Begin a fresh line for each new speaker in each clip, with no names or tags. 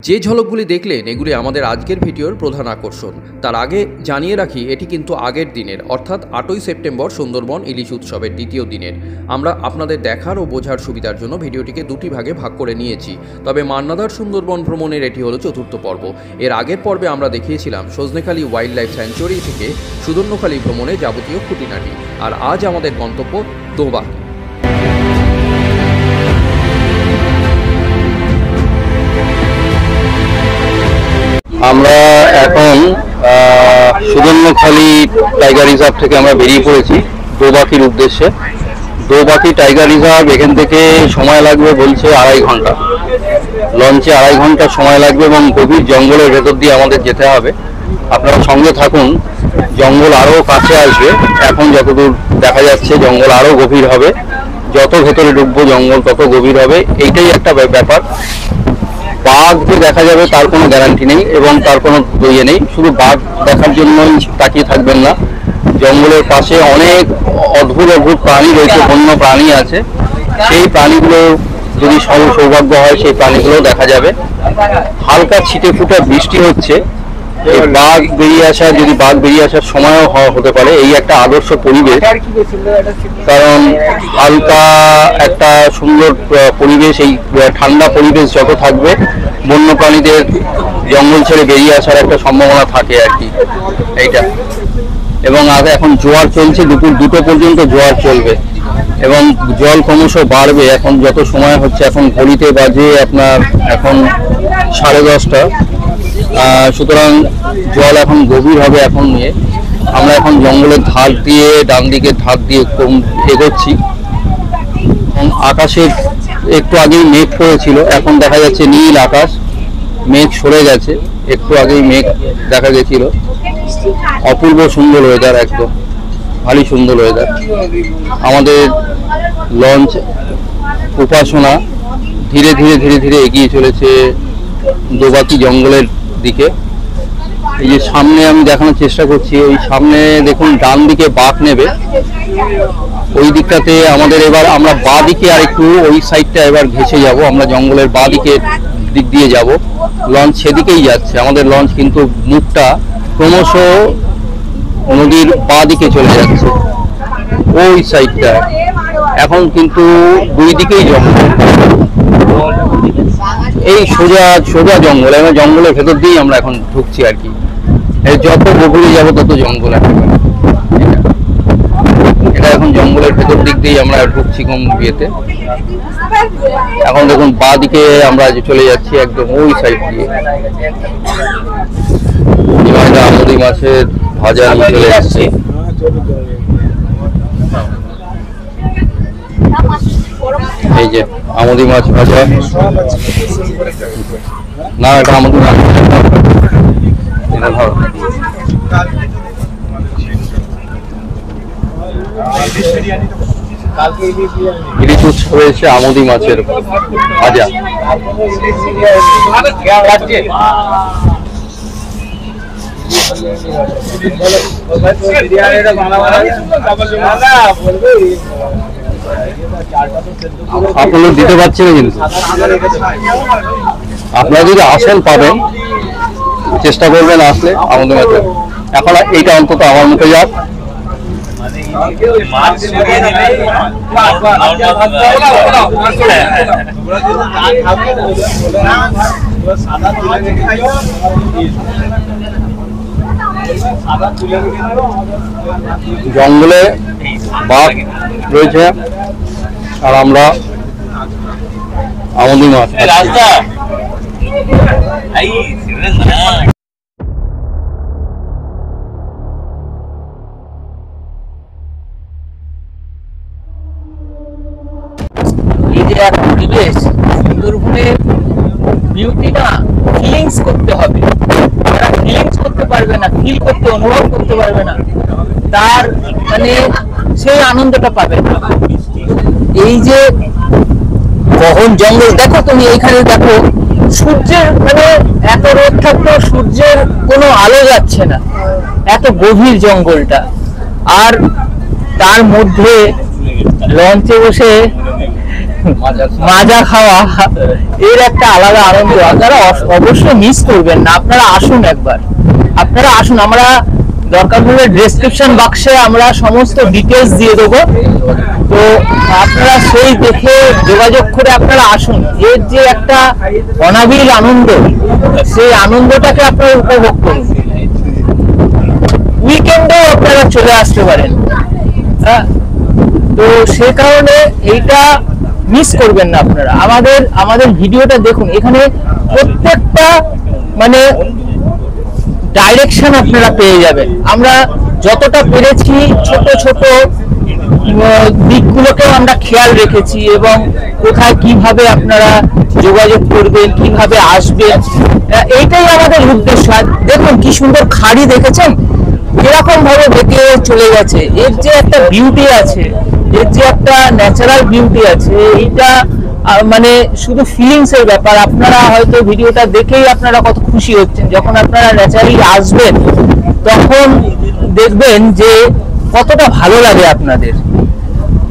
যে ঝলকগুলি দেখলেন এগুলি আমাদের আজকের ভিডিওর প্রধান আকর্ষণ। তার আগে জানিয়ে রাখি এটি কিন্তু আগের দিনের অর্থাৎ 8ই সেপ্টেম্বর সুন্দরবন ইলিশ উৎসবের দ্বিতীয় দিনের। আমরা আপনাদের দেখার ও বোঝার সুবিধার জন্য ভিডিওটিকে দুটি ভাগে ভাগ করে নিয়েছি। তবে মান্নাদার সুন্দরবন ভ্রমণের এটি হলো চতুর্থ পর্ব। এর আগের পর্বে আমরা দেখিয়েছিলাম সজনেখালি ওয়াইল্ড লাইফ স্যাংচুয়ারি থেকে সুদর্ণখালি ভ্রমণে যাবতীয় খুঁটিনাটি। আর আজ আমাদের গন্তব্য দোবাকি।
আমরা এখন সুদর্ণখালি টাইগার রিজার্ভ থেকে আমরা বেরিয়ে পড়েছি দোবাকির উদ্দেশ্যে। দোবাকি টাইগার রিজার্ভ এখান থেকে সময় লাগবে বলছে 2.5 ঘন্টা, লঞ্চে 2.5 ঘন্টা সময় লাগবে এবং গভীর জঙ্গলের ভেতর দিয়ে আমাদের যেতে হবে। আপনারা সঙ্গে থাকুন, জঙ্গল আরও কাছে আসবে। এখন যতদূর দেখা যাচ্ছে জঙ্গল আরও গভীর হবে, যত ভেতরে ঢুকবো জঙ্গল তত গভীর হবে। এইটাই একটা ব্যাপার। বাঘ যে দেখা যাবে তার কোনো গ্যারান্টি নেই এবং তার কোনো ইয়ে নেই। শুধু বাঘ দেখার জন্যই তাকিয়ে থাকবেন না, জঙ্গলের পাশে অনেক অদ্ভুত অদ্ভুত প্রাণী রয়েছে, বন্য প্রাণী আছে। সেই প্রাণীগুলো যদি সৌভাগ্য হয় সেই প্রাণীগুলো দেখা যাবে। হালকা ছিটে ফুটে বৃষ্টি হচ্ছে, বাঘ বেরিয়ে আসার সময়ও হতে পারে। এই একটা আদর্শ পরিবেশ, কারণ হালকা একটা সুন্দর পরিবেশ, এই ঠান্ডা পরিবেশ যত থাকবে বন্য প্রাণীদের জঙ্গল ছেড়ে বেরিয়ে আসার একটা সম্ভাবনা থাকে আর কি এইটা। এবং এখন জোয়ার চলছে, দুপুর 2টো পর্যন্ত জোয়ার চলবে এবং জল ক্রমশ বাড়বে। এখন যত সময় হচ্ছে, এখন ঘড়িতে বাজে আপনার এখন 10:30। সুতরাং জল এখন গভীর হবে। এখন নিয়ে আমরা এখন জঙ্গলের ধার দিয়ে ডান দিকের ধার দিয়ে এগোচ্ছি। আকাশে একটু আগেই মেঘ পড়েছিল, এখন দেখা যাচ্ছে নীল আকাশ, মেঘ সরে গেছে। একটু আগেই মেঘ দেখা গেছিল। অপূর্ব সুন্দর ওয়েদার, একদম ভারী সুন্দর ওয়েদার। আমাদের লঞ্চ উপাসনা ধীরে ধীরে ধীরে ধীরে এগিয়ে চলেছে দোবাকি জঙ্গলের দিকে। এই যে সামনে আমি দেখানোর চেষ্টা করছি, ওই সামনে দেখুন ডান দিকে বাঁক নেবে, ওই দিকটাতে আমাদের এবার আমরা বাঁ দিকে আর একটু ওই সাইডটা এবার ঘেঁষে যাব। আমরা জঙ্গলের বাঁ দিকের দিক দিয়ে যাব, লঞ্চ সেদিকেই যাচ্ছে। আমাদের লঞ্চ কিন্তু মুখটা ক্রমশ নদীর বাঁ দিকে চলে যাচ্ছে, ওই সাইডটা। এখন কিন্তু দুই দিকেই জঙ্গল, এই সোজা জঙ্গল। এবং জঙ্গলের ভেতর দিয়েই আমরা এখন ঢুকছি আর কি। যত গভীরে যাবো তত জঙ্গল। এটা এখন জঙ্গলের ভেতর দিক দিয়েই আমরা ঢুকছি কম বিয়েতে। এখন দেখুন বাঁ দিকে আমরা চলে যাচ্ছি একদম ওই সাইড দিয়ে। আমুদি মাছের ভাজা চলে যাচ্ছে। এই যে আমুদি মাছ ভাজা, না এটা আমুদি মাছ ইলিশ উৎসব হয়েছে আমুদি মাছের ভাজা। আপনারা দিতে পারছেন না, কিন্তু আপনারা যদি আসেন পাবেন, চেষ্টা করবেন আসলে আমাদের মাঝে। এখন এইটা অন্তত আমার মুখে যাক। জঙ্গলে বাঘ রয়েছে আর আমরা আমুদি মাছ।
এই যে এক পরিবেশ, সুন্দরবনের বিউটি না ফিলিংস করতে হবে। যারা ফিলিংস করতে পারবে না, ফিল করতে, অনুভব করতে পারবে না, তার মানে সেই আনন্দটা পাবে না। এই যে গহন জঙ্গল, দেখো তুমি এইখানে দেখো সূর্যের মানে এত রোদ থাকলেও সূর্যের কোনো আলো যাচ্ছে না, এত গভীর জঙ্গলটা। আর তার মধ্যে লঞ্চে বসে মাজা খাওয়া এর একটা আলাদা আনন্দ, আপনারা অবশ্যই মিস করবেন না। আপনারা আসুন একবার, আপনারা আসুন। আমরা দরকার হলে ডেসক্রিপশন বাক্সে আমরা সমস্ত ডিটেলস দিয়ে দেবো, তো আপনারা সেই দেখে যোগাযোগ করে আপনারা আসুন। এর যে একটা অনাবিল আনন্দ, সেই আনন্দটাকে আপনারা উপভোগ করুন। উইকেন্ডেও আপনারা চলে আসতে পারেন, হ্যাঁ। তো সে কারণে এইটা মিস করবেন না আপনারা। আমাদের ভিডিওটা দেখুন, এখানে প্রত্যেকটা মানে ডাইরেকশন আপনারা পেয়ে যাবেন। আমরা যতটা পেরেছি ছোট ছোট দিকগুলোকেও আমরা খেয়াল রেখেছি, এবং কোথায় কিভাবে আপনারা যোগাযোগ করবেন, কিভাবে আসবেন, এইটাই আমাদের উদ্দেশ্য। আর দেখুন কি সুন্দর খাড়ি, দেখেছেন কিরকম ভাবে বেঁকে চলে গেছে। এর যে একটা বিউটি আছে, এর যে একটা ন্যাচারাল বিউটি আছে, এইটা মানে শুধু ফিলিংস এর ব্যাপার। আপনারা হয়তো ভিডিওটা দেখেই আপনারা কত খুশি হচ্ছেন, যখন আপনারা ন্যাচারালি আসবেন তখন দেখবেন যে কতটা ভালো লাগে আপনাদের।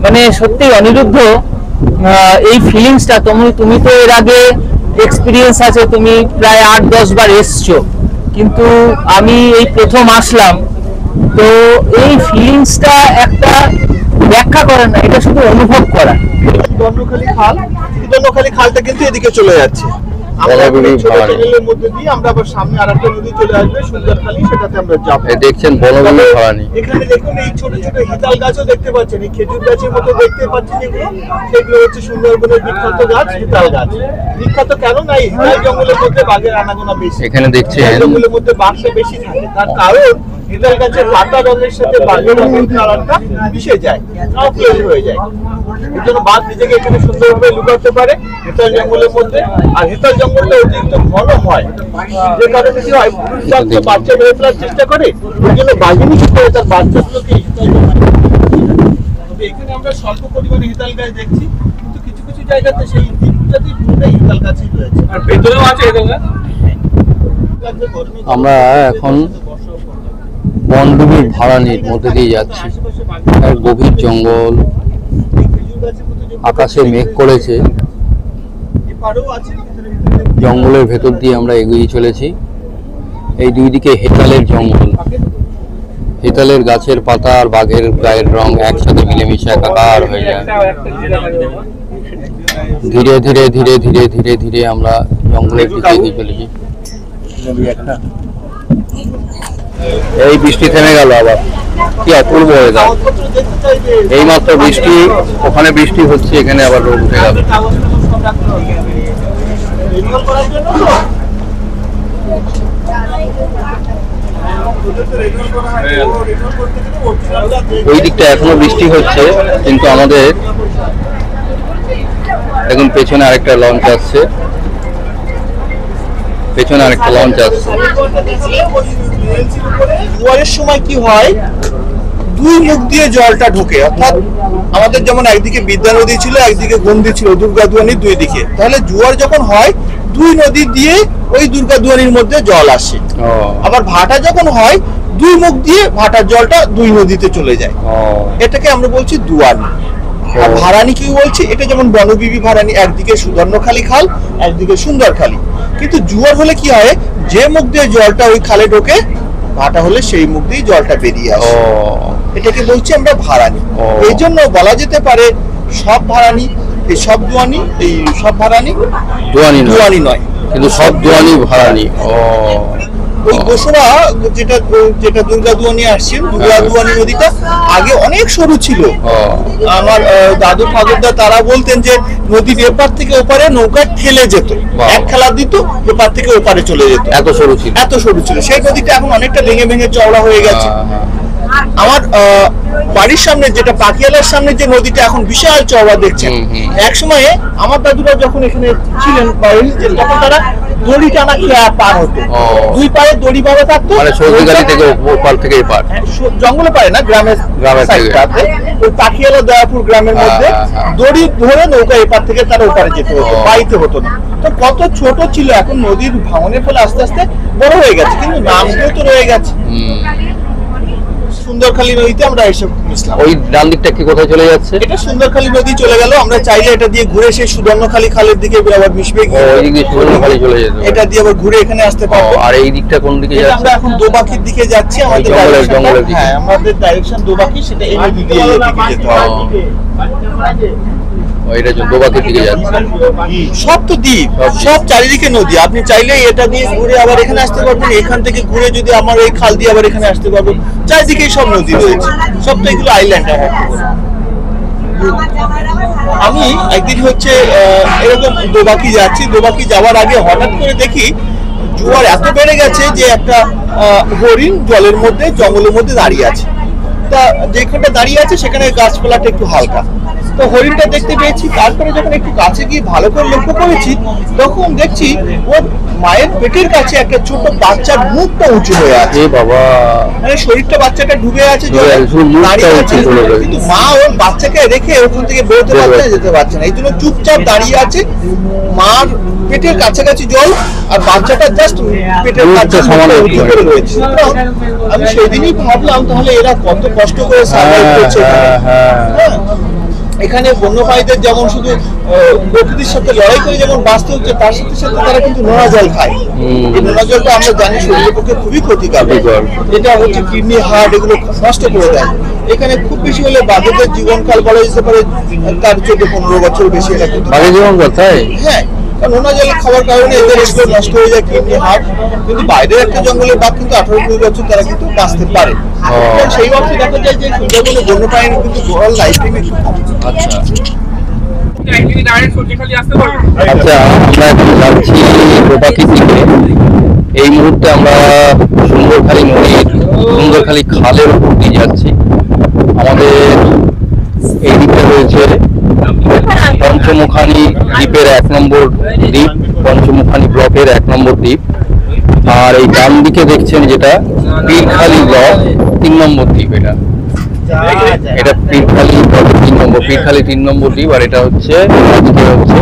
মানে সত্যি অনিরুদ্ধ, এই ফিলিংসটা তুমি তো এর আগে এক্সপিরিয়েন্স আছে, তুমি প্রায় 8-10 বার এসছো, কিন্তু আমি এই প্রথম আসলাম। তো এই ফিলিংসটা একটা ব্যাখ্যা করা না, এটা শুধু অনুভব করা।
দন্ডখালি খালটা কিন্তু এদিকে চলে যাচ্ছে। আমরা ছোট চ্যানেলের মধ্যে দিয়ে আমরা আবার সামনে আরেকটা নদী চলে আসবে সুন্দরখালি, সেটাতে আমরা যাব।
দেখছেন বলবনি ভরানি,
এখানে দেখুন এই ছোট ছোট হিতাল গাছও দেখতে পাচ্ছেন, এই খেজুর গাছের মতো দেখতে পাচ্ছেন যেগুলো, সেগুলো হচ্ছে সুন্দরবনের বিখ্যাত গাছ হিতাল গাছ। বিখ্যাত কেন না, এই হিতাল জঙ্গলের মধ্যে বাঘের আনাগোনা বেশি।
এখানে দেখছেন
জঙ্গলের মধ্যে বাঘটা বেশি থাকে, তার কারণ হিতাল গাছের পাতা রঙের সাথে বাঘের রঙের কালারটা মিশে যায়, ট্রান্সলেট হয়ে যায়। এর জন্য বাঘ নিজেকে এখানে সুন্দরভাবে লুকাতে পারে হিতাল জঙ্গলের মধ্যে। আর হিতাল জঙ্গলটা অতিরিক্ত ঘন হয়, যে কারণে কি হয়, পুরুষ বাঘ তো বাচ্চা বের করার চেষ্টা করে, ওই জন্য বাঘিনী কি করে তার বাচ্চাগুলোকে হিতাল জঙ্গলে। তবে এখানে আমরা স্বল্প পরিমাণে হিতাল গাছ দেখছি, কিন্তু কিছু কিছু জায়গাতে সেই দ্বীপটাতে পুরোটাই হিতাল গাছই রয়েছে, আর ভেতরেও আছে হিতাল গাছ।
আমরা এখন বনডুবির ভাড়ানির মধ্যে দিয়ে যাচ্ছি। এক গভীর জঙ্গল, আকাশে মেঘ করেছে, জঙ্গলের ভেতর দিয়ে আমরা এগিয়ে চলেছি। এই দুই দিকে হেতালের জঙ্গল, হেতালের গাছের পাতা আর বাঘের গায়ের রং একসাথে মিলেমিশে একাকার হয়ে যায়। ধীরে ধীরে ধীরে ধীরে ধীরে ধীরে আমরা জঙ্গলের দিকে এগিয়ে চলেছি। এই বৃষ্টি থেমে গেল, আবার কি অপূর্ব ওয়েদার। এই মাত্র বৃষ্টি, ওখানে বৃষ্টি হচ্ছে, এখানে আবার রোদ উঠে গেল। ওই দিকটা এখনো বৃষ্টি হচ্ছে, কিন্তু আমাদের দেখুন পেছনে আরেকটা লঞ্চ আসছে, পেছনে আরেকটা লঞ্চ আসছে।
জোয়ারের সময় কি হয়, দুই মুখ দিয়ে জলটা ঢোকে, অর্থাৎ আমাদের যেমন একদিকে বিদ্যা নদী ছিল, একদিকে গন্ডি ছিল, দুর্গাদুয়ানির দুই দিকে। তাহলে জোয়ার যখন হয়, দুই নদী দিয়ে ওই দুর্গাদুয়ানির মধ্যে জল আসে। আবার ভাটা যখন হয়, দুই মুখ দিয়ে ভাটার জলটা দুই নদীতে চলে যায়, এটাকে আমরা বলছি দুয়ানি। আর ভাড়ানি কি বলছি, এটা যেমন বনবিবি ভাড়ানি, একদিকে সুদর্ণখালি খাল, একদিকে সুন্দরখালি। কিন্তু জোয়ার হলে কি হয়, যে মুখ দিয়ে জলটা ওই খালে ঢোকে, ভাটা হলে সেই মুখ দিয়ে জলটা বেরিয়ে আসে, এটাকে বলছি আমরা ভাড়ানি। এই জন্য বলা যেতে পারে সব ভাড়ানি, এই সব দুয়ানি, এই সব ভাড়ানি দুয়ানি নয়,
কিন্তু সব দুয়ানি ভাড়ানি।
ওই গোসরা যেটা দুর্গাদুয়ানি আসছেন, দুর্গাদুয়ানি নদীটা আগে অনেক সরু ছিল। আমার দাদু ঠাকুরদা তারা বলতেন যে নদীর এপার থেকে ওপারে নৌকা ঠেলে যেত, এক খেলা দিত, এপার থেকে ওপারে চলে যেত,
এত সরু ছিল,
এত সরু ছিল। সেই নদীটা এখন অনেকটা ভেঙে ভেঙে চওড়া হয়ে গেছে। আমার বাড়ির সামনে যেটা পাকিয়ালার সামনে যে নদীটা এখন বিশাল চওড়া দেখছেন, এক সময়ে আমার দাদুরা যখন এখানে ছিলেন তখন তারা দড়ি টানা খেয়া পার হতো, দুই পায়ে দড়ি বাঁধা থাকতো, জঙ্গলে পারে না, গ্রামের সাইডটাতে ওই পাকিয়ালা দয়াপুর গ্রামের মধ্যে দড়ি ধরে নৌকা এপার থেকে তারা ওপারে যেতে হতো, বাইতে হতো না। তো কত ছোট ছিল, এখন নদীর ভাঙনের ফলে আস্তে আস্তে বড় হয়ে গেছে, কিন্তু নামগুলো তো রয়ে গেছে। সুন্দরখালী নদীতে আমরা এসে মিশলাম।
ওই ডান দিকটা কি কোথায় চলে যাচ্ছে?
এটা সুন্দরখালী নদী চলে গেল, আমরা চাইলে এটা দিয়ে ঘুরে সেই সুবর্ণখালী খালের দিকে আবার মিশবে গিয়ে
ওই দিক দিয়ে সুবর্ণখালী চলে যেতে
এটা দিয়ে আবার ঘুরে এখানে আসতে পারবো।
আর এই দিকটা কোন দিকে
এটা
যাচ্ছে?
আমরা এখন দোবাকির দিকে যাচ্ছি, আমাদের
জঙ্গলের দিকে।
হ্যাঁ, আমাদের ডাইরেকশন দোবাকি, সেটা এই নদী দিয়ে এদিকে যেতে হবে।
এটা দোবাকির দিকে যাচ্ছে।
সব তো দ্বীপ, সব চারিদিকে নদী, আপনি চাইলে এটা দিয়ে ঘুরে আবার এখানে আসতে পারবেন, এখান থেকে ঘুরে যদি আমার এই খাল দিয়ে আবার এখানে আসতে পারবো, চারিদিকেই সব নদী রয়েছে, সব তো এগুলো আইল্যান্ড। আমি একদিন হচ্ছে এরকম দোবাকি যাচ্ছি, দোবাকি যাওয়ার আগে হঠাৎ করে দেখি জোয়ার এত বেড়ে গেছে যে একটা হরিণ জলের মধ্যে জঙ্গলের মধ্যে দাঁড়িয়ে আছে। তা যেখানটা দাঁড়িয়ে আছে সেখানে গাছপালাটা একটু হালকা, তো হরিণটা দেখতে পেয়েছি। তারপরে যখন একটু কাছে গিয়ে ভালো করে লক্ষ্য করেছি, তখন দেখছি ওর মায়ের পেটের কাছে একটা ছোট বাচ্চার মুখটা উঁচু হয়ে আছে।
বাবা,
মানে শরীরটা বাচ্চাটা ডুবে আছে, কিন্তু মা ওর বাচ্চাকে রেখে ওখান থেকে বেরোতে পারছে না, যেতে পারছে না, এই জন্য চুপচাপ দাঁড়িয়ে আছে। মার পেটের কাছাকাছি জল, আর বাচ্চাটা জাস্ট পেটের কাছে রয়েছে। আমি সেদিনই ভাবলাম তাহলে এরা কত কষ্ট করে সার্ভাইভ করছে। এখানে বন্যপ্রাণীদের যেমন শুধু প্রকৃতির সাথে লড়াই করে যেমন বাঁচতে হচ্ছে, তার সাথে সাথে তারা কিন্তু নোনা জল খায়। এই নোনা জলটা আমরা জানি শরীরের পক্ষে খুবই ক্ষতিকারক, এটা হচ্ছে কিডনি, হার্ট এগুলো নষ্ট করে দেয়। এখানে খুব বেশি হলে বাঘেদের জীবনকাল বলা যেতে পারে তার 14-15 বছর বেশি।
বাঘের জীবনকাল? তাই?
হ্যাঁ, নোনা জল খাওয়ার কারণে এদের এগুলো নষ্ট হয়ে যায়, কিডনি, হার্ট। কিন্তু বাইরের একটা জঙ্গলের বাঘ কিন্তু 18-20 বছর তারা কিন্তু বাঁচতে পারে। সেই অর্থে দেখা যায় যে সুন্দরবনে বন্যপ্রাণী কিন্তু ওভারঅল লাইফ টাইম একটু কম।
আচ্ছা, আমরা এখন যাচ্ছি দোবাকির দিকে। এই মুহূর্তে আমরা সুন্দরখালী নদীর সুন্দরখালী খালের উপর দিয়ে যাচ্ছি। আমাদের এই দিকটা রয়েছে পঞ্চমুখানি দ্বীপের 1 নম্বর দ্বীপ, পঞ্চমুখানি ব্লকের 1 নম্বর দ্বীপ। আর এই ডান দিকে দেখছেন যেটা পীরখালী ব্লক 3 নম্বর দ্বীপ। এটা পীরখালী 3 নম্বর দ্বীপ। আর এটা হচ্ছে আজকে হচ্ছে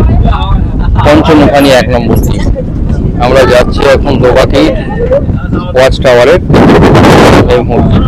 পঞ্চমুখানি 1 নম্বর দ্বীপ। আমরা যাচ্ছি এখন দোবাকি ওয়াচ টাওয়ারের এই মুহূর্তে।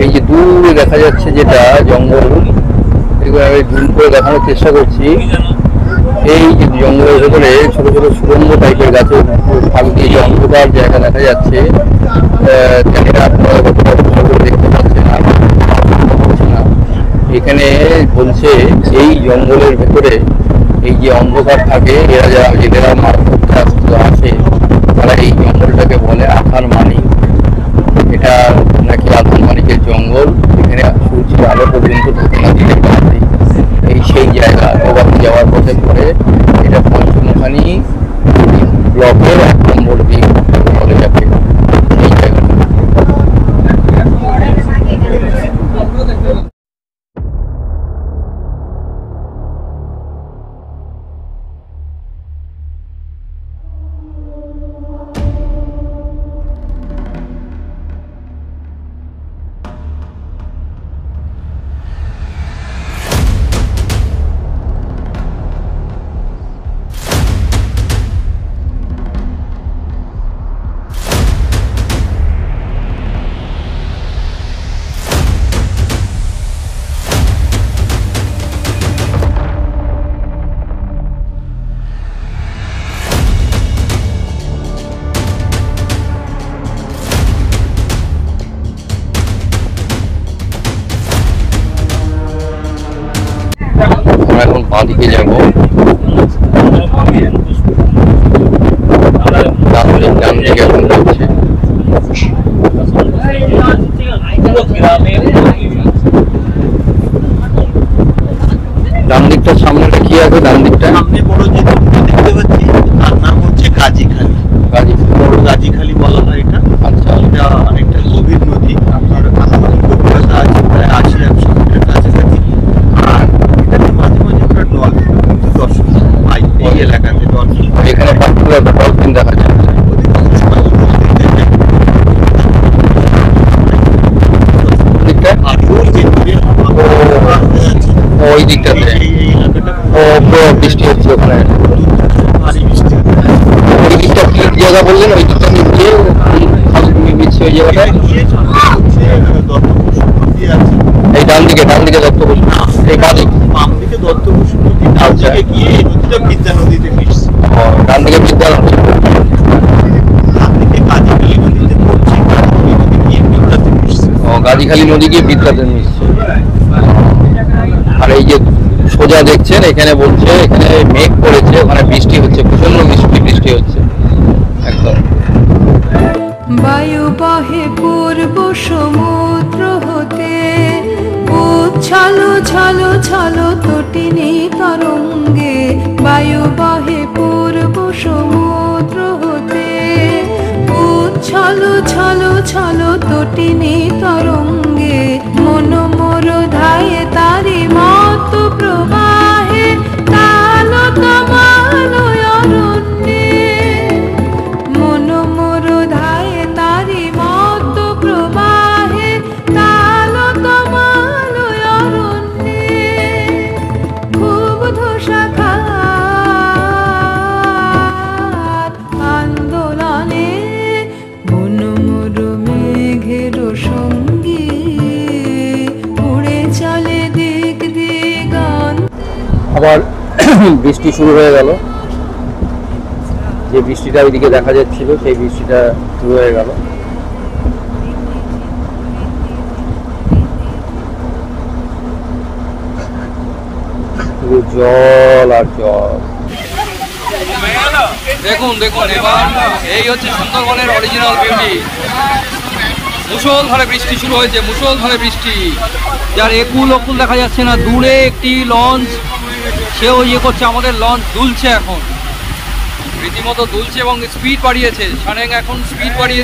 এই যে দূরে দেখা যাচ্ছে যেটা জঙ্গল, এগুলো আমি জুম করে দেখানোর চেষ্টা করছি। এই যে জঙ্গলের ভেতরে ছোট ছোট সুরঙ্গ টাইপের গাছের ফাঁক দিয়ে যে অন্ধকার জায়গা দেখা যাচ্ছে, জায়গাটা আপনারা কতটা ভালো দেখতে পাচ্ছেন না। এখানে বলছে এই জঙ্গলের ভেতরে এই যে অন্ধকার থাকে, এরা মাছ ধরতে আসে, তারা এই জঙ্গলটাকে বলে আথার মানিক। এটা নাকি আথার মানিকের জঙ্গল। এখানে নালে পর্যন্ত ঢুকে না দিলে এই সেই জায়গা দোবাকি যাওয়ার পথে পড়ে। এটা পঞ্চমুখানি ব্লকের 1 নম্বর দিক বলে যাবে এই জায়গা। এখন বাঁ দিকে যাবো, ডান দিকে এখন যাচ্ছে। ডান দিকটার সামনেটা কি আছে? ডান দিকটা
সামনে বড় যে নদীটা দেখতে পাচ্ছি তার নাম হচ্ছে গাজীখালী। বড় গাজীখালী বলা হয় এটা।
আচ্ছা,
এটা অনেকটা গভীর নদী, আপনার আনুমানিক গভীরতা আছে প্রায় 80-100 মিটার কাছাকাছি। আর এখানে মাঝে মাঝে আমরা ডলফিন কিন্তু দর্শন পাই এই এলাকাতে। ডলফিন
এখানে পার্টিকুলার ডলফিন দেখা যাচ্ছে।
অধিকাংশ সময় আর ওই যে দূরে
ওই দিকটাতে
এই এলাকাটা
বৃষ্টি হচ্ছে, ওখানে
ভারী বৃষ্টি।
ওই দিকটা কি জায়গা বললেন? ওই দিকটা নিচে মিশছে ওই জায়গাটা। এই ডান দিকে দত্তভূষণ, এই বাঁ দিকে
বাম দিকে দত্তভূষণ নদী, ডান দিকে গিয়ে এই নদীটা বিদ্যা নদীতে মিশছে।
ডান দিকে বিদ্যা নদী,
ডান দিকে গাজীখালী নদীতে পড়ছে, গাজীখালী নদী গিয়ে বিদ্যাতে মিশছে।
গাজীখালী নদী গিয়ে বিদ্যাতে মিশছে। আর এই যে সোজা দেখছেন এখানে বলছে এখানে মেঘ পড়েছে, ওখানে বৃষ্টি হচ্ছে, প্রচন্ড বৃষ্টি হচ্ছে একদম।
বায়ু বহে পূর্ব সমুদ্র হতে, ছলো ছলো ছলো তটিনী তরঙ্গে। বায়ু বহে পূর্ব সমুদ্র হতে, ছলো ছলো ছলো তটিনী তরঙ্গে। মন মোর ধায়ে তারি মত প্রবাহে, তাল তমালয় অরণ্যে। মন মোর ধায়ে তারি মত প্রবাহে, তাল তমালয় অরণ্যে। খুব ধোসাখাত আন্দোলনে, মন মোর মেঘের সঙ্গী। উড়ে চলে দিক দিগন্ত।
আবার বৃষ্টি শুরু হয়ে গেল। যে বৃষ্টিটা ওইদিকে দেখা যাচ্ছিল সেই বৃষ্টিটা শুরু হয়ে গেল। শুধু জল আর জল।
দেখুন এবার এই হচ্ছে সুন্দরবনের অরিজিনাল বিউটি। মুষলধারে বৃষ্টি শুরু হয়েছে, মুষলধারে বৃষ্টি, যার একুল ওকুল দেখা যাচ্ছে না। দূরে একটি লঞ্চ, সেও করছে, আমাদের লঞ্চ দুলছে এখন, রীতিমতো দুলছে এবং স্পিড বাড়িয়েছে। সারেং এখন স্পিড বাড়িয়ে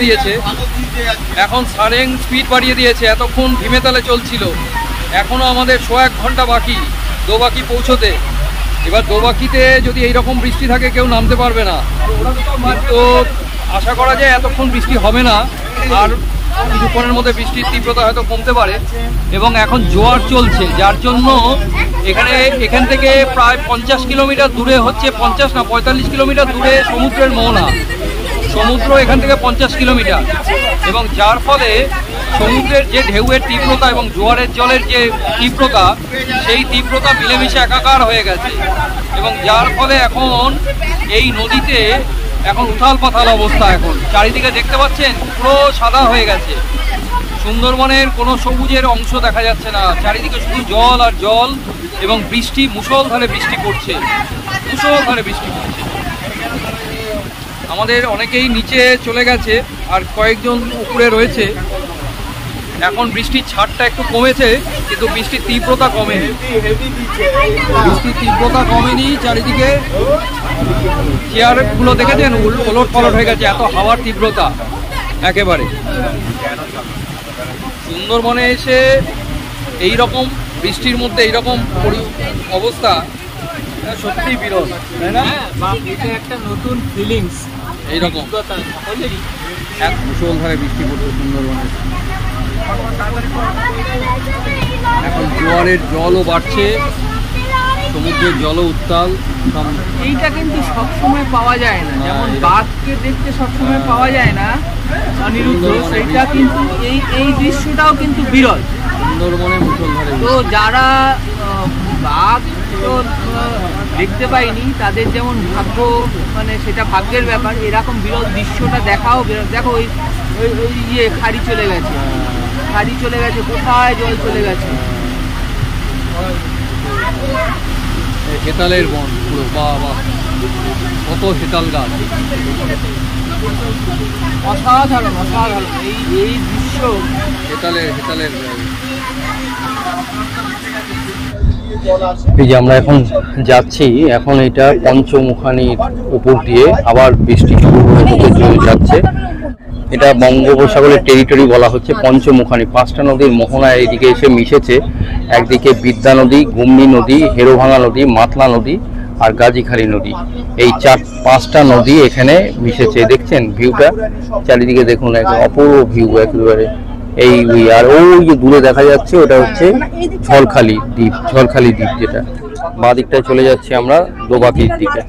দিয়েছে, এতক্ষণ ধিমে তালে চলছিল। এখনও আমাদের 1 ঘন্টা বাকি দোবাকি পৌঁছতে। এবার দোবাকিতে যদি এইরকম বৃষ্টি থাকে কেউ নামতে পারবে না, তো আশা করা যায় এতক্ষণ বৃষ্টি হবে না। আর কিছুক্ষণের মধ্যে বৃষ্টির তীব্রতা হয়তো কমতে পারে। এবং এখন জোয়ার চলছে, যার জন্য এখান থেকে প্রায় 50 কিলোমিটার দূরে হচ্ছে, 45 কিলোমিটার দূরে সমুদ্রের মোহনা। সমুদ্র এখান থেকে 50 কিলোমিটার, এবং যার ফলে সমুদ্রের যে ঢেউয়ের তীব্রতা এবং জোয়ারের জলের যে তীব্রতা, সেই তীব্রতা মিলেমিশে একাকার হয়ে গেছে। এবং যার ফলে এখন এই নদীতে এখন উথাল পাথাল অবস্থা। এখন চারিদিকে দেখতে পাচ্ছেন পুরো সাদা হয়ে গেছে। সুন্দরবনের কোনো সবুজের অংশ দেখা যাচ্ছে না, চারিদিকে শুধু জল আর জল এবং বৃষ্টি, মুষলধারে বৃষ্টি পড়ছে। আমাদের অনেকেই নিচে চলে গেছে, আর কয়েকজন উপরে রয়েছে। এখন বৃষ্টির ছাড়টা একটু কমেছে, কিন্তু বৃষ্টির তীব্রতা কমেনি। বৃষ্টির তীব্রতা কমেনি, চারিদিকে চেয়ারগুলো দেখেছেন ওলট পালট হয়ে গেছে, এত হাওয়ার তীব্রতা একেবারে। সুন্দরবনে এসে এই রকম বৃষ্টির মধ্যে এইরকম অবস্থা সত্যিই বিরল, তাই না?
এটা একটা নতুন ফিলিংস
এইরকম এক মুষলধারে বৃষ্টি পড়ছে সুন্দরবনে। এখন জোয়ারের জলও বাড়ছে, সমুদ্রের জলও উত্তাল।
এইটা কিন্তু সব সময় পাওয়া যায় না, যেমন বাঘকে দেখতে সব সময় পাওয়া যায় না অনিরুদ্ধ, সেটা কিন্তু এই দৃশ্যটাও কিন্তু বিরল
সুন্দরবনে মুষলধারে।
তো যারা বাঘ তো দেখতে পাইনি, তাদের যেমন ভাগ্য, মানে সেটা ভাগ্যের ব্যাপার, এরকম বিরল দৃশ্যটা দেখাও বিরল। দেখো ওই ওই ওই ইয়ে খাড়ি চলে গেছে, খাড়ি চলে গেছে, কোথায় জল চলে গেছে।
হেতালের বন পুরো, বাহ বাহ, কত হেতাল গাছ,
অসাধারণ অসাধারণ এই দৃশ্য।
হেতালের
এই যে আমরা এখন যাচ্ছি, এখন এটা পঞ্চমুখানির উপর দিয়ে আবার বৃষ্টি শুরু হয়ে যাচ্ছে। এটা বঙ্গোপসাগরের টেরিটরি বলা হচ্ছে পঞ্চমুখানি। 5টা নদীর মোহনা এদিকে এসে মিশেছে। একদিকে বিদ্যা নদী, গুম্মি নদী, হেরোভাঙা নদী, মাতলা নদী আর গাজীখালী নদী, এই 5টা নদী এখানে মিশেছে। দেখছেন ভিউটা, চারিদিকে দেখুন, এক অপূর্ব ভিউ একেবারে। এই আর ওই যে দূরে দেখা যাচ্ছে ওটা হচ্ছে ঝড়খালি দ্বীপ, যেটা বাঁ দিকটায় চলে যাচ্ছি আমরা দোবাকির দিকে।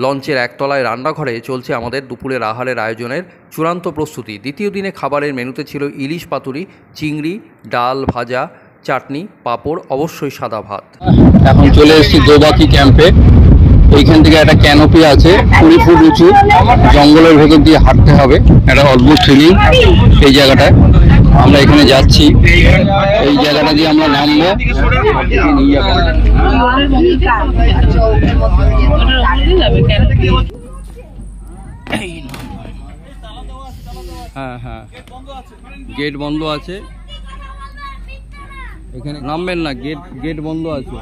লঞ্চের একতলায় রান্নাঘরে চলছে আমাদের দুপুরের আহারের আয়োজনের চূড়ান্ত প্রস্তুতি। দ্বিতীয় দিনে খাবারের মেনুতে ছিল ইলিশ পাতুরি, চিংড়ি, ডাল, ভাজা, চাটনি, পাঁপড়, অবশ্যই সাদা ভাত।
এখন চলে এসেছি দোবাকি ক্যাম্পে। এইখান থেকে একটা ক্যানোপি আছে 20 ফুট উঁচু, জঙ্গলের ভেতর দিয়ে হাঁটতে হবে, একটা অদ্ভুত ফিলিং এই জায়গাটায়। আমরা এখানে যাচ্ছি, এই জায়গাটা দিয়ে আমরা নামবো।
হ্যাঁ হ্যাঁ, গেট বন্ধ আছে, এখানে নামবেন না, গেট বন্ধ আছে।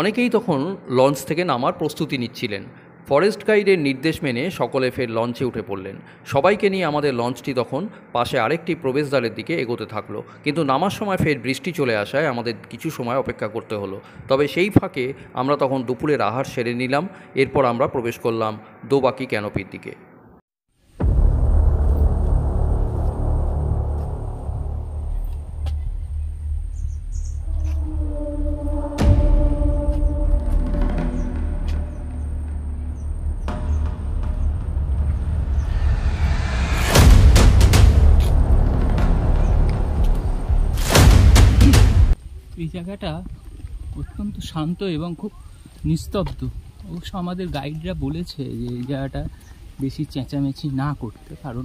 অনেকেই তখন লঞ্চ থেকে নামার প্রস্তুতি নিচ্ছিলেন। ফরেস্ট গাইডের নির্দেশ মেনে সকলে ফের লঞ্চে উঠে পড়লেন। সবাইকে নিয়ে আমাদের লঞ্চটি তখন পাশে আরেকটি প্রবেশদ্বারের দিকে এগোতে থাকলো, কিন্তু নামার সময় ফের বৃষ্টি চলে আসায় আমাদের কিছু সময় অপেক্ষা করতে হলো। তবে সেই ফাঁকে আমরা তখন দুপুরের আহার সেরে নিলাম। এরপর আমরা প্রবেশ করলাম দোবাকি ক্যানোপির দিকে।
এই জায়গাটা অত্যন্ত শান্ত এবং খুব নিস্তব্ধ। অবশ্য আমাদের গাইডরা বলেছে যে এই জায়গাটা বেশি চেঁচামেচি না করতে, কারণ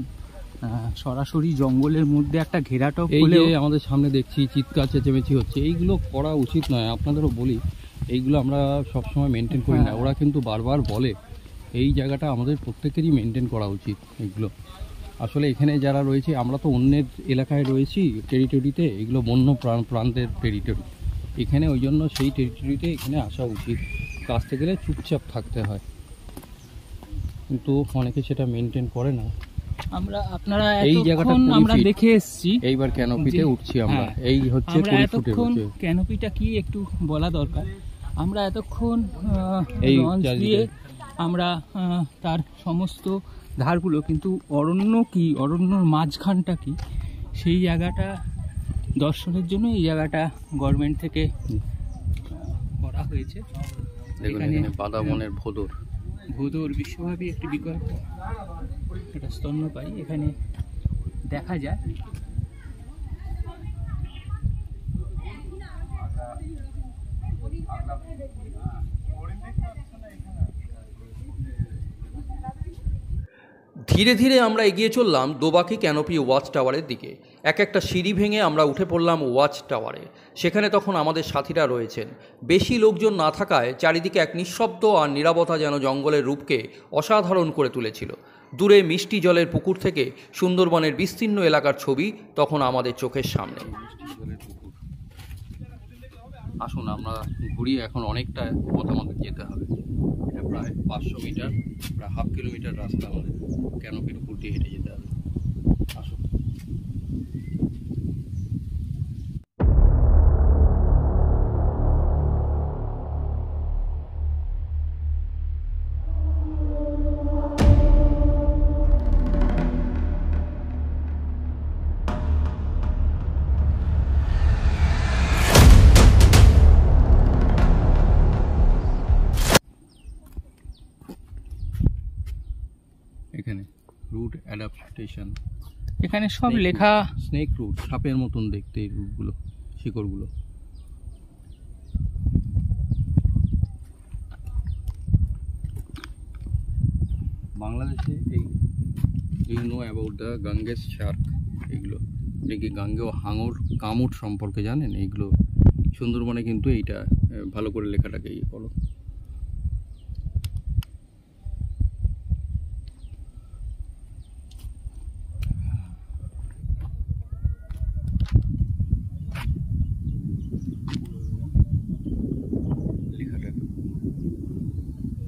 সরাসরি জঙ্গলের মধ্যে একটা ঘেরাটাও
হলেও আমাদের সামনে দেখছি চিৎকার চেঁচামেচি হচ্ছে, এইগুলো করা উচিত নয়। আপনাদেরও বলি, এইগুলো আমরা সবসময় মেনটেন করি না। ওরা কিন্তু বারবার বলে এই জায়গাটা আমাদের প্রত্যেকেরই মেনটেন করা উচিত। এগুলো আসলে এখানে যারা রয়েছে, আমরা তো অন্যের এলাকায় রয়েছি, টেরিটরিতে, এগুলো বন্য প্রান্তের টেরিটরি এখানে, ওই জন্য সেই টেরিটরিতে এখানে আসা উচিত। আসতে গেলে চুপচাপ থাকতে হয়, কিন্তু অনেকে সেটা মেনটেন করে না।
আপনারা
এই জায়গাটা
আমরা দেখে এসেছি,
এইবার ক্যানোপিতে উঠছি আমরা। এই হচ্ছে
ক্যানোপিটা কি একটু বলা দরকার। আমরা এতক্ষণ এই লঞ্চ দিয়ে আমরা তার সমস্ত ধারগুলো, কিন্তু অরণ্য কি, অরণ্যর মাঝখানটা কি, সেই জায়গাটা দর্শনের জন্য এই জায়গাটা গভর্নমেন্ট থেকে করা হয়েছে।
এখানে বাদাবনের
ভোদর বিশ্বব্যাপী একটি বিকল্প, এটা স্তন্যপায়ী, এখানে দেখা যায়।
ধীরে ধীরে আমরা এগিয়ে চললাম দোবাকি ক্যানোপি ওয়াচ টাওয়ারের দিকে। একটা সিঁড়ি ভেঙে আমরা উঠে পড়লাম ওয়াচ টাওয়ারে। সেখানে তখন আমাদের সাথীরা রয়েছেন। বেশি লোকজন না থাকায় চারিদিকে এক নিঃশব্দ আর নীরবতা যেন জঙ্গলের রূপকে অসাধারণ করে তুলেছিল। দূরে মিষ্টি জলের পুকুর থেকে সুন্দরবনের বিস্তীর্ণ এলাকার ছবি তখন আমাদের চোখের সামনে। আসুন আমরা ঘুরি, এখন অনেকটা পথ আমাদের যেতে হবে, এটা প্রায় 500 মিটার, প্রায় হাফ কিলোমিটার রাস্তা আমাদের ক্যানোপির উপর দিয়ে হেঁটে যেতে হবে। আসুন। এখানে রুট অ্যাডাপ্টেশন,
এখানে সব লেখা।
স্নেক রুট, সাপের মতন দেখতে এই রুটগুলো, শিকড়গুলো। বাংলাদেশে এই you know about the Ganges shark, এগুলো দেখি গাঙ্গেয় হাঙর কামুট সম্পর্কে জানেন? এইগুলো সুন্দরবনে কিন্তু এইটা ভালো করে লেখাটাকে ইয়ে করো।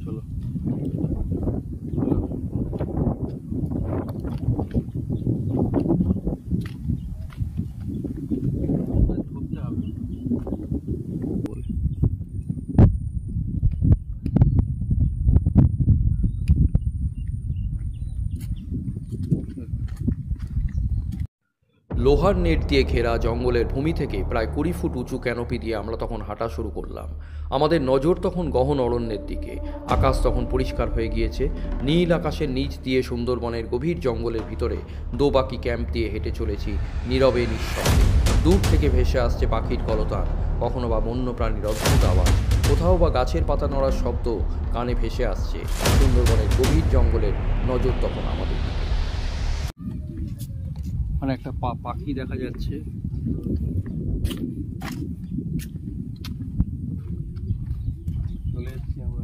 চলো লোহার নেট দিয়ে ঘেরা জঙ্গলের ভূমি থেকে প্রায় 20 ফুট উঁচু ক্যানোপি দিয়ে আমরা তখন হাঁটা শুরু করলাম। আমাদের নজর তখন গহন অরণ্যের দিকে। আকাশ তখন পরিষ্কার হয়ে গিয়েছে। নীল আকাশের নিচ দিয়ে সুন্দরবনের গভীর জঙ্গলের ভিতরে দোবাকি ক্যাম্প দিয়ে হেঁটে চলেছি নীরবে নিঃশব্দে। দূর থেকে ভেসে আসছে পাখির কলতান, কখনো বা বন্য প্রাণীর অদ্ভুত আওয়াজ, কোথাও বা গাছের পাতা নড়ার শব্দ কানে ভেসে আসছে। সুন্দরবনের গভীর জঙ্গলের নজর তখন আমাদের দিকে। মানে একটা পাখি দেখা যাচ্ছে, চলে এসেছি আমরা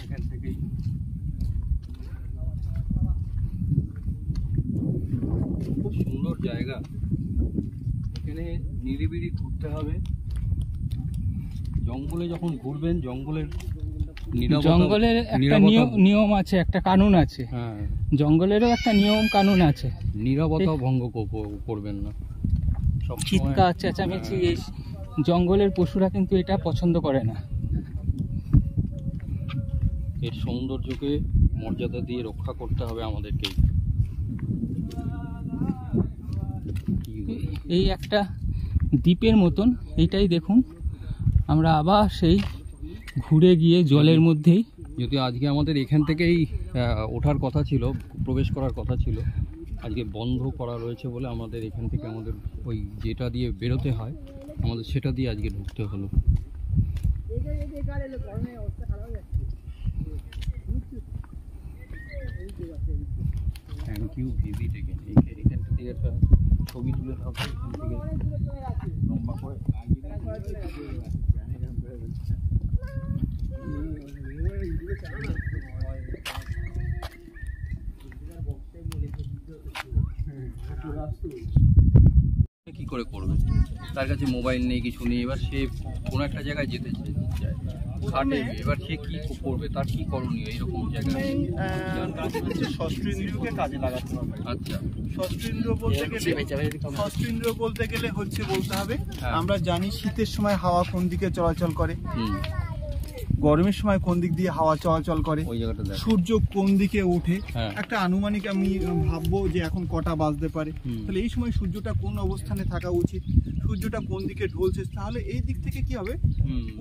এখান থেকেই। খুব সুন্দর জায়গা, এখানে নিরিবিলি ঘুরতে হবে। জঙ্গলে যখন ঘুরবেন, জঙ্গলের
একটা নিয়ম আছে, একটা কানুন আছে।
হ্যাঁ,
জঙ্গলেরও একটা নিয়ম কানুন আছে।
নীরবতাও ভঙ্গ করবেন না।
চিৎকার চেঁচামেচি এই জঙ্গলের পশুরা কিন্তু এটা পছন্দ করে না।
এর সৌন্দর্যকে মর্যাদা দিয়ে রক্ষা করতে হবে আমাদেরকেই।
এই একটা দ্বীপের মতন, এইটাই দেখুন। আমরা আবার সেই ঘুরে গিয়ে জলের মধ্যেই,
যদিও আজকে আমাদের এখান থেকেই ওঠার কথা ছিল, প্রবেশ করার কথা ছিল, আজকে বন্ধ করা রয়েছে বলে আমাদের এখান থেকে আমাদের ওই যেটা দিয়ে বেরোতে হয় আমাদের সেটা দিয়ে আজকে ঢুকতে হলো। Thank you visit again. এখানটা থেকে একটা ছবি তুলে থাকবো এখান থেকে লম্বা করে। কি করে করবে, তার কাছে মোবাইল নেই, কিছু নেই। এবার সে কোনো একটা জায়গায় যেতে চায়, ঘাটে, এবার সে কি করবে, তার কি করণীয় এইরকম জায়গায়?
ষষ্ঠেন্দ্রিয়কে কাজে লাগাতে হবে।
আচ্ছা,
ষষ্ঠেন্দ্রিয় বলতে গেলে হচ্ছে বলতে হবে, আমরা জানি শীতের সময় হাওয়া কোন দিকে চলাচল করে, গরমের সময় কোন দিক দিয়ে হাওয়া চলাচল করে, সূর্য কোন দিকে ওঠে, একটা আনুমানিক আমি ভাববো যে এখন কটা বাজতে পারে, তাহলে এই সময় সূর্যটা কোন অবস্থানে থাকা উচিত, সূর্যটা কোন দিকে ঢলছে, তাহলে এই দিক থেকে কি হবে,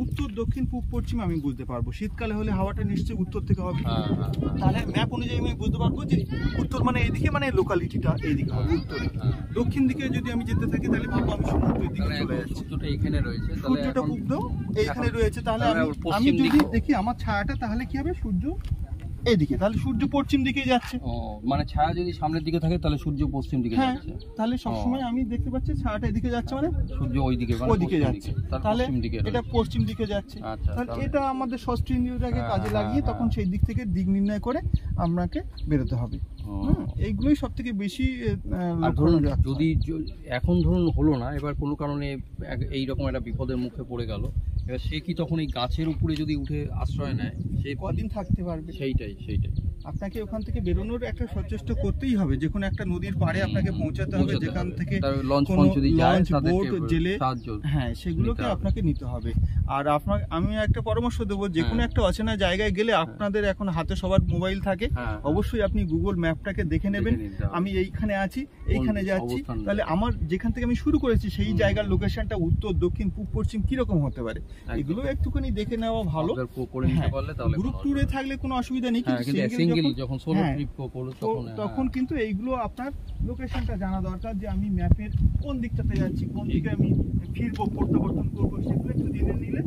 উত্তর দক্ষিণ পূব পশ্চিম আমি বুঝতে পারবো। শীতকালে হলে হাওয়াটা নিশ্চয়ই উত্তর থেকে হবে, তাহলে ম্যাপ অনুযায়ী আমি বুঝতে পারবো যে উত্তর মানে এইদিকে, মানে লোকালিটিটা এইদিকে হবে উত্তরে। দক্ষিণ দিকে যদি আমি যেতে থাকি তাহলে ভাববো আমি সমুদ্রের দিকে চলে যাচ্ছি।
সূর্যটা এখানে রয়েছে,
সূর্যটা পূব এইখানে রয়েছে, তাহলে আমি যদি দেখি আমার ছায়াটা, তাহলে কি হবে, সূর্য এইদিকে, তাহলে সূর্য পশ্চিম দিকে যাচ্ছে।
ও মানে ছায়া যদি সামনের দিকে থাকে তাহলে সূর্য পশ্চিম দিকে
হ্যাঁ,
যাচ্ছে।
তাহলে সবসময় আমি দেখতে পাচ্ছি ছায়াটা এদিকে যাচ্ছে, মানে
সূর্য ওইদিকে
ওইদিকে যাচ্ছে, তাহলে এটা পশ্চিম দিকে যাচ্ছে।
আচ্ছা,
তাহলে
তাহলে-
এটা আমাদের ষষ্ঠ ইন্দ্রিয়টাকে কাজে লাগিয়ে তখন সেই দিক থেকে দিক নির্ণয় করে আপনাকে বেরোতে হবে। এইগুলোই সব থেকে বেশি
আর ধরুন
রাখতে
যদি
হয়।
এখন ধরুন হলো না, এবার কোনো কারণে এইরকম একটা বিপদের মুখে পড়ে গেল, এবার সে কি তখন এই গাছের উপরে যদি উঠে আশ্রয় নেয় সে
কদিন থাকতে পারবে?
সেইটাই
আপনাকে ওখান থেকে বেরোনোর একটা সচেষ্ট করতেই হবে, যে কোনো একটা নদীর পাড়ে আপনাকে পৌঁছাতে হবে, যেখান থেকে
লঞ্চ
কোনো
যদি যায়
লঞ্চ,
তাদেরকে
বোট, জেলে,
সাহায্য
হ্যাঁ সেগুলোকে
নিতে হবে।
আপনাকে নিতে হবে। আর আমি একটা পরামর্শ দেবো, যে কোনো একটা অচেনা জায়গায় গেলে আপনাদের এখন হাতে সবার মোবাইল থাকে,
হ্যাঁ।
অবশ্যই আপনি গুগল ম্যাপটাকে দেখে নেবেন,
নিতে হবে।
আমি এইখানে আছি, এইখানে যাচ্ছি,
অবস্থান
তাহলে আমার যেখান থেকে আমি শুরু করেছি সেই জায়গার লোকেশনটা উত্তর, দক্ষিণ, পূব, পশ্চিম কিরকম হতে পারে, এগুলো একটুখানি দেখে নেওয়া ভালো।
করে নিতে পারলে তাহলে
গ্রুপ ট্যুরে থাকলে কোনো অসুবিধা নেই,
হ্যাঁ,
কিন্তু
কিন্তু
single
সিঙ্গেল যখন সোলো
হ্যাঁ,
ট্রিপ করলো
তো
তখন
তখন কিন্তু এইগুলো আপনার লোকেশনটা জানা দরকার, যে আমি ম্যাপের কোন দিকটাতে যাচ্ছি, কোন দিকে আমি ফিরবো, প্রত্যাবর্তন করবো, সেগুলো একটু জেনে নিলে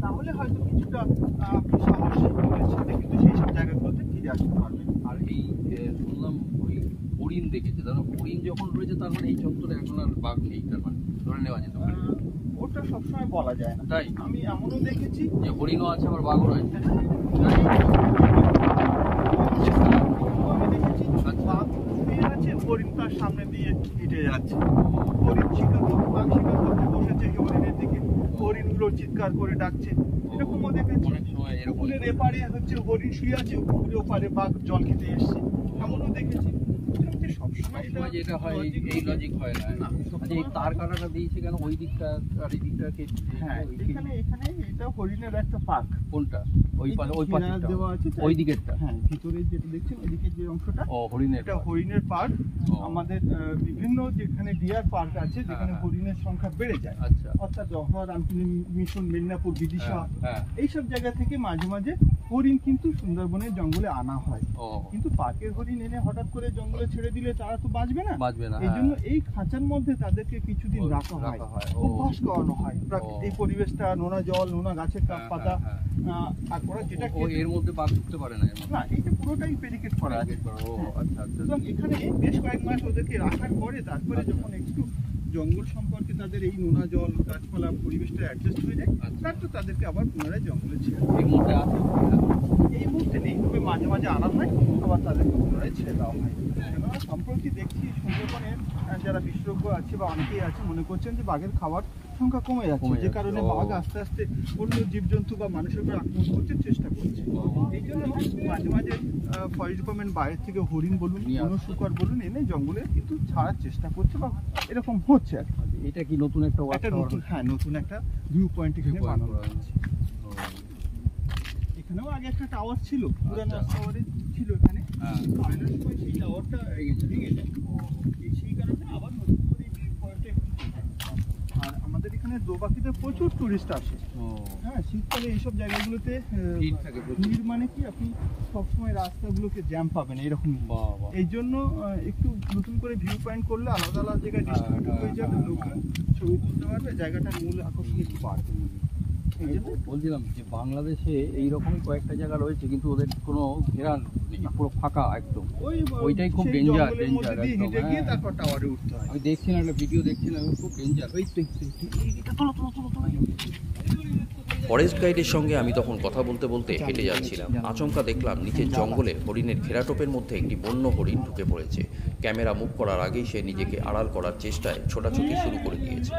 তাহলে হয়তো কিছুটা আপনি সাহসের সাথে কিন্তু সেই সব জায়গাগুলোতে ফিরে আসতে পারবেন।
আর এই শুনলাম ওই হরিণ দেখেছে, তাহলে হরিণ যখন রয়েছে তার মানে এই চত্বরে এখন আর বাঘ নেই, তার মানে ধরে নেওয়া যেতে পারে।
ওটা সবসময় বলা যায় না,
তাই
আমি এমনও দেখেছি
যে হরিণও আছে আবার বাঘও রয়েছে।
আমি দেখেছি বাঘ শুয়ে আছে, হরিণ তার সামনে দিয়ে হেঁটে যাচ্ছে, হরিণ শিকার করতে, বাঘ শিকার করতে বসেছে হরিণের দিকে, হরিণগুলো চিৎকার করে ডাকছে, এরকমও দেখেছি।
অনেক সময় এরকম
পুকুরের এপারে হচ্ছে হরিণ শুয়ে আছে, পুকুরের ওপারে বাঘ জল খেতে এসছে, এমনও দেখেছি। সবসময়
সবসময় যেটা হয় এই লজিক হয় না। আচ্ছা, এই তার কাটাটা দিয়েছে কেন ওই দিকটা আর এই দিকটা
হ্যাঁ, এখানে এটা হরিণের একটা পার্ক।
কোনটা? ওই
এই
পাশে
দেওয়া আছে,
ওই দিকেরটা?
হ্যাঁ, ভিতরে যেটা দেখছেন ওইদিকে যে অংশটা,
ও হরিণের
এটা হরিণের পার্ক।
ও।
আমাদের বিভিন্ন যেখানে ডিয়ার পার্ক আছে, যেখানে
হ্যাঁ।
হরিণের সংখ্যা বেড়ে যায়,
আচ্ছা।
অর্থাৎ দহরা, রামপুর মিশন, মেদিনীপুর, বিদিশা,
হ্যাঁ।
এইসব জায়গা থেকে মাঝে মাঝে হরিণ কিন্তু সুন্দরবনের জঙ্গলে আনা হয়।
ও
কিন্তু পার্কের হরিণ এনে হঠাৎ করে জঙ্গলে ছেড়ে দিলে তারা তো বাঁচবে না,
বাঁচবে না,
এই
হ্যাঁ।
জন্য এই খাঁচার মধ্যে তাদেরকে কিছুদিন রাখা হয়,
ও।
অভ্যাস করানো হয়,
ও।
এই পরিবেশটা, নোনা জল, নোনা গাছের পাতা,
হ্যাঁ।
আর ওরা যেটা
ও এর মধ্যে বাঘ ঢুকতে পারে না এর মধ্যে?
না, এইটা পুরোটাই প্যারিকেড করা আছে।
ও আচ্ছা আচ্ছা।
সুতরাং এখানে বেশ কয়েক মাস ওদেরকে রাখার পরে তারপরে যখন একটু জঙ্গল সম্পর্কে তাদের এই নোনা জল, গাছপালা, পরিবেশটা অ্যাডজাস্ট হয়ে যায়, তারপর তাদেরকে আবার পুনরায় জঙ্গলে ছেড়ে দেয়।
এই মুহূর্তে আছে
এই মুহূর্তে নেই, তবে মাঝে মাঝে আনা হয়, আবার তাদেরকে পুনরায় ছেড়ে দেওয়া হয়। কেননা সম্প্রতি দেখছি সুন্দরবনের যারা বিশেষজ্ঞ আছে বা অনেকেই আছে মনে করছেন যে বাঘের খাবার সংখ্যা কমে যাচ্ছে, যে কারণে বাঘ আস্তে আস্তে অন্য জীবজন্তু বা মানুষের উপর আক্রমণ করতে চেষ্টা করছে। এই জন্য মাঝে মাঝে ফরেস্ট ডিপার্টমেন্ট বাইরে থেকে হরিণ বলুন, কোনো শুকর বলুন, এনে জঙ্গলে কিন্তু ছাড়ার চেষ্টা করছে, বা এরকম হচ্ছে আর কি।
এটা কি নতুন একটা
একটা নতুন, হ্যাঁ, নতুন একটা ভিউ পয়েন্ট এখানে বানানো হচ্ছে। এখানেও আগে একটা টাওয়ার ছিল, পুরানো টাওয়ারে ছিল এখানে, ফাইনাল সময় সেই টাওয়ারটা ভেঙে যায়, সেই কারণে আবার নতুন করে এই ভিউ পয়েন্টে। আর আমাদের এখানে দোবাকিতে প্রচুর টুরিস্ট আসে, হ্যাঁ, শীতকালে এইসব জায়গাগুলোতে
ভিড় থাকে প্রচুর।
ভিড় মানে কি, আপনি সবসময় রাস্তাগুলোকে জ্যাম পাবেন এরকম। এই জন্য একটু নতুন করে ভিউ পয়েন্ট করলে আলাদা আলাদা জায়গায় ডিস্ট্রিবিউট হয়ে যাবে, লোকে ছবি তুলতে পারবে, জায়গাটার মূল আকর্ষণ একটু বাড়বে। এই জন্য
বলছিলাম যে বাংলাদেশে এইরকমই কয়েকটা জায়গা রয়েছে কিন্তু ওদের কোনো ঘেরান নেই, পুরো ফাঁকা একদম। ওইটাই খুব
সেই
ডেঞ্জার,
জঙ্গলের মধ্যে দিয়ে
একদম,
হেঁটে গিয়ে
হ্যাঁ।
তারপর টাওয়ারে উঠতে হয়।
আমি দেখছিলাম একটা ভিডিও দেখছিলাম, খুব ডেঞ্জার।
ফরেস্ট গাইডের সঙ্গে আমি তখন কথা বলতে বলতে হেঁটে যাচ্ছিলাম। আচমকা দেখলাম নিচের জঙ্গলে হরিণের ঘেরাটোপের মধ্যে একটি বন্য হরিণ ঢুকে পড়েছে। ক্যামেরা মুভ করার আগেই সে নিজেকে আড়াল করার চেষ্টায় ছোটাছুটি শুরু করে দিয়েছে।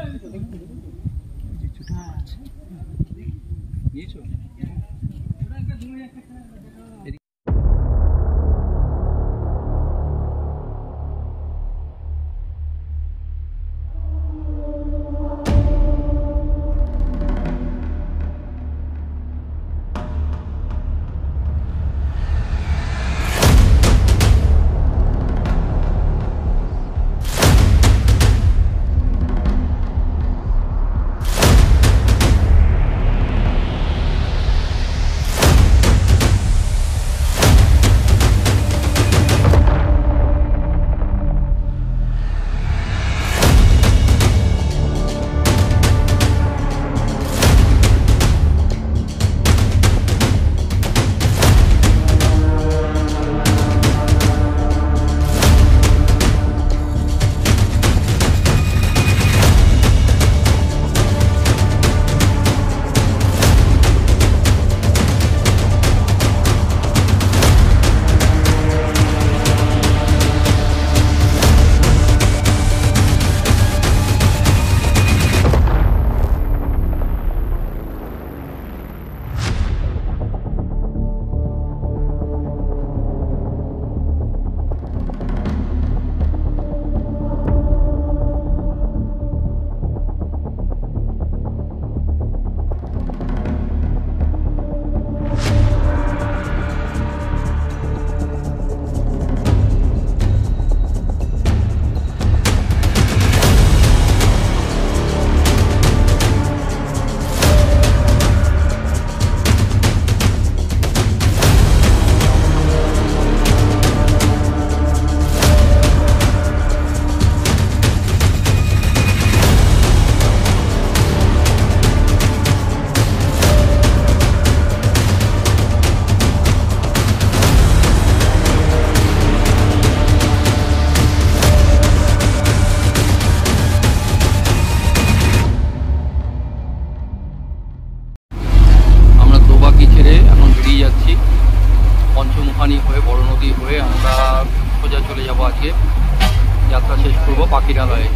পাখিরালয়ে,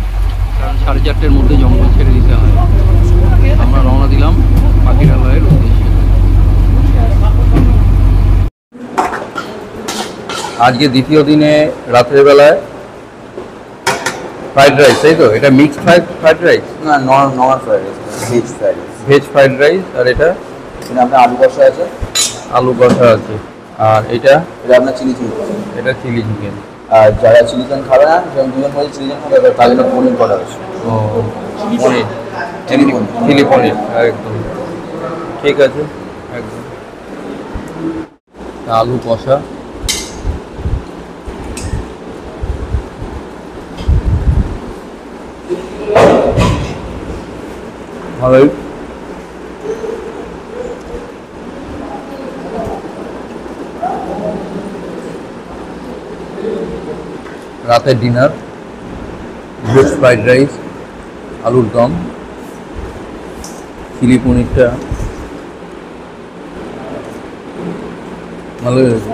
কারণ 4:30-র মধ্যে জঙ্গল ছেড়ে দিতে হয়। আমরা রওনা দিলাম পাখিরালয়ের উদ্দেশ্যে। আজকে দ্বিতীয় দিনে রাতের বেলায় ফ্রাইড রাইস, তাই তো? এটা মিক্সড ফ্রাইড রাইস
না, normal fried rice, veg fried rice.
Veg fried rice. আর এটা
এখানে আপনার আলু কষা আছে,
আলু কষা আছে। আর এটা
এটা আপনার চিলি চিকেন।
এটা চিলি চিকেন।
আর যারা চিলি চিকেন খাবে না, যেমন দুজন বলছে চিলি চিকেন খাবে, তার জন্য পনির করা হয়েছে।
ও পনির, চিলি পনির, একদম ঠিক আছে, একদম। আলু কষা, ভালোই। রাতের ডিনার, ভেজ ফ্রাইড রাইস, আলুর দম, চিলি পনিরটা ভালোই হয়েছে।